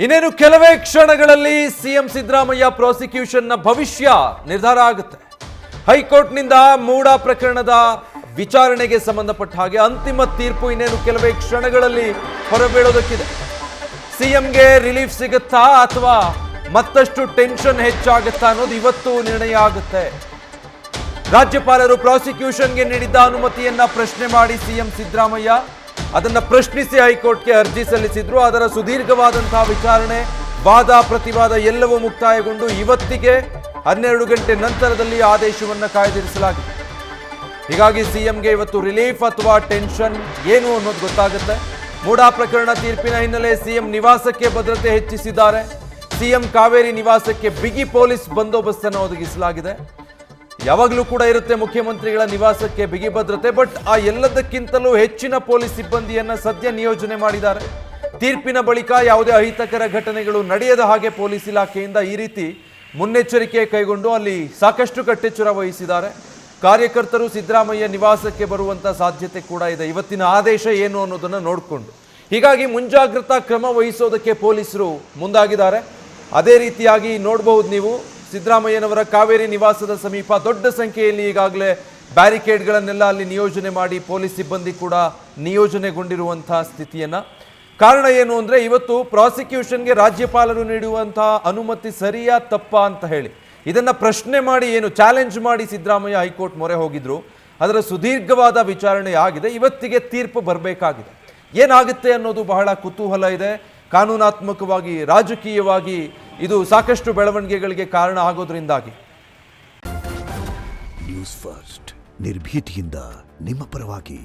ಇನ್ನೇನು ಕೆಲವೇ ಕ್ಷಣಗಳಲ್ಲಿ ಸಿಎಂ ಸಿದ್ದರಾಮಯ್ಯ ಪ್ರಾಸಿಕ್ಯೂಷನ್ನ ಭವಿಷ್ಯ ನಿರ್ಧಾರ ಆಗುತ್ತೆ. ಹೈಕೋರ್ಟ್ನಿಂದ ಮೂಡಾ ಪ್ರಕರಣದ ವಿಚಾರಣೆಗೆ ಸಂಬಂಧಪಟ್ಟ ಹಾಗೆ ಅಂತಿಮ ತೀರ್ಪು ಇನ್ನೇನು ಕೆಲವೇ ಕ್ಷಣಗಳಲ್ಲಿ ಹೊರಬೀಳೋದಕ್ಕಿದೆ. ಸಿಎಂಗೆ ರಿಲೀಫ್ ಸಿಗುತ್ತಾ ಅಥವಾ ಮತ್ತಷ್ಟು ಟೆನ್ಷನ್ ಹೆಚ್ಚಾಗುತ್ತಾ ಅನ್ನೋದು ಇವತ್ತು ನಿರ್ಣಯ ಆಗುತ್ತೆ. ರಾಜ್ಯಪಾಲರು ಪ್ರಾಸಿಕ್ಯೂಷನ್ಗೆ ನೀಡಿದ್ದ ಅನುಮತಿಯನ್ನ ಪ್ರಶ್ನೆ ಮಾಡಿ ಸಿಎಂ ಸಿದ್ದರಾಮಯ್ಯ ಅದನ್ನ ಪ್ರಶ್ನಿಸಿ ಹೈಕೋರ್ಟ್ಗೆ ಅರ್ಜಿ ಸಲ್ಲಿಸಿದ್ರು. ಅದರ ಸುದೀರ್ಘವಾದಂತಹ ವಿಚಾರಣೆ, ವಾದ ಪ್ರತಿವಾದ ಎಲ್ಲವೂ ಮುಕ್ತಾಯಗೊಂಡು ಇವತ್ತಿಗೆ 12 ಗಂಟೆ ನಂತರದಲ್ಲಿ ಆದೇಶವನ್ನ ಕಾಯ್ದಿರಿಸಲಾಗಿದೆ. ಹೀಗಾಗಿ ಸಿಎಂಗೆ ಇವತ್ತು ರಿಲೀಫ್ ಅಥವಾ ಟೆನ್ಷನ್ ಏನು ಅನ್ನೋದು ಗೊತ್ತಾಗುತ್ತೆ. ಮೂಡಾ ಪ್ರಕರಣ ತೀರ್ಪಿನ ಹಿನ್ನೆಲೆ ಸಿಎಂ ನಿವಾಸಕ್ಕೆ ಭದ್ರತೆ ಹೆಚ್ಚಿಸಿದ್ದಾರೆ. ಸಿಎಂ ಕಾವೇರಿ ನಿವಾಸಕ್ಕೆ ಬಿಗಿ ಪೊಲೀಸ್ ಬಂದೋಬಸ್ತನ್ನು ಒದಗಿಸಲಾಗಿದೆ. ಯಾವಾಗಲೂ ಕೂಡ ಇರುತ್ತೆ ಮುಖ್ಯಮಂತ್ರಿಗಳ ನಿವಾಸಕ್ಕೆ ಬಿಗಿ ಭದ್ರತೆ, ಬಟ್ ಆ ಎಲ್ಲದಕ್ಕಿಂತಲೂ ಹೆಚ್ಚಿನ ಪೊಲೀಸ್ ಸಿಬ್ಬಂದಿಯನ್ನ ಸದ್ಯ ನಿಯೋಜನೆ ಮಾಡಿದ್ದಾರೆ. ತೀರ್ಪಿನ ಬಳಿಕ ಯಾವುದೇ ಅಹಿತಕರ ಘಟನೆಗಳು ನಡೆಯದ ಹಾಗೆ ಪೊಲೀಸ್ ಇಲಾಖೆಯಿಂದ ಈ ರೀತಿ ಮುನ್ನೆಚ್ಚರಿಕೆ ಕೈಗೊಂಡು ಅಲ್ಲಿ ಸಾಕಷ್ಟು ಕಟ್ಟೆಚ್ಚರ ವಹಿಸಿದ್ದಾರೆ. ಕಾರ್ಯಕರ್ತರು ಸಿದ್ದರಾಮಯ್ಯ ನಿವಾಸಕ್ಕೆ ಬರುವಂತ ಸಾಧ್ಯತೆ ಕೂಡ ಇದೆ ಇವತ್ತಿನ ಆದೇಶ ಏನು ಅನ್ನೋದನ್ನ ನೋಡಿಕೊಂಡು. ಹೀಗಾಗಿ ಮುಂಜಾಗ್ರತಾ ಕ್ರಮ ವಹಿಸೋದಕ್ಕೆ ಪೊಲೀಸರು ಮುಂದಾಗಿದ್ದಾರೆ. ಅದೇ ರೀತಿಯಾಗಿ ನೋಡಬಹುದು ನೀವು, ಸಿದ್ದರಾಮಯ್ಯನವರ ಕಾವೇರಿ ನಿವಾಸದ ಸಮೀಪ ದೊಡ್ಡ ಸಂಖ್ಯೆಯಲ್ಲಿ ಈಗಾಗಲೇ ಬ್ಯಾರಿಕೇಡ್ಗಳನ್ನೆಲ್ಲ ಅಲ್ಲಿ ನಿಯೋಜನೆ ಮಾಡಿ ಪೊಲೀಸ್ ಸಿಬ್ಬಂದಿ ಕೂಡ ನಿಯೋಜನೆಗೊಂಡಿರುವಂತಹ ಸ್ಥಿತಿಯನ್ನ. ಕಾರಣ ಏನು ಅಂದ್ರೆ ಇವತ್ತು ಪ್ರಾಸಿಕ್ಯೂಷನ್ಗೆ ರಾಜ್ಯಪಾಲರು ನೀಡುವಂತಹ ಅನುಮತಿ ಸರಿಯಾ ತಪ್ಪಾ ಅಂತ ಹೇಳಿ ಇದನ್ನ ಪ್ರಶ್ನೆ ಮಾಡಿ ಏನು ಚಾಲೆಂಜ್ ಮಾಡಿ ಸಿದ್ದರಾಮಯ್ಯ ಹೈಕೋರ್ಟ್ ಮೊರೆ ಹೋಗಿದ್ರು. ಅದರ ಸುದೀರ್ಘವಾದ ವಿಚಾರಣೆ ಆಗಿದೆ. ಇವತ್ತಿಗೆ ತೀರ್ಪು ಬರಬೇಕಾಗಿದೆ. ಏನಾಗುತ್ತೆ ಅನ್ನೋದು ಬಹಳ ಕುತೂಹಲ ಇದೆ. ಕಾನೂನಾತ್ಮಕವಾಗಿ, ರಾಜಕೀಯವಾಗಿ ಇದು ಸಾಕಷ್ಟು ಬೆಳವಣಿಗೆಗಳಿಗೆ ಕಾರಣ ಆಗೋದ್ರಿಂದಾಗಿ. ನ್ಯೂಸ್ ಫಸ್ಟ್ ನಿರ್ಭೀತಿಯಿಂದ ನಿಮ್ಮ ಪರವಾಗಿ.